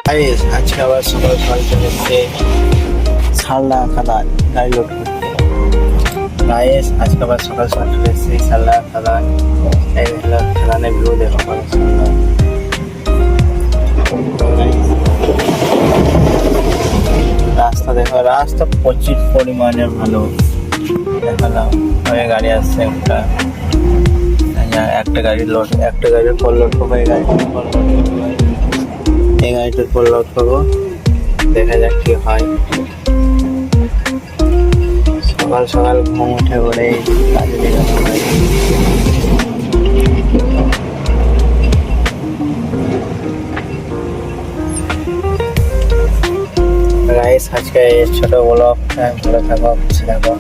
আজকে আবার সকাল সকাল চলে এসছে সালনা খাদান গাড়ি লোড করতে। গাইস আজকে আবার সকাল সকাল চলে এসছে সালনা খাদান। এই হলো খাদানের ভিউ দেখো কত সুন্দর। রাস্তা দেখো, রাস্তা প্রচুর পরিমাণে ভালো। দেখালাম ওই গাড়ি আসছে একটা গাড়ির লোড, একটা গাড়ির ফল লোড করবো, এই গাড়িটার ফল লোড করবো, এই গাড়িটার ফল লোড করবো। দেখা যাক কি হয়। সকাল সকাল ঘুম উঠে পড়ে কাজে বেরোতে হয়। গাইস আজকে ছোট ব্লগ, ভালো থাকো, খুশি থাকো।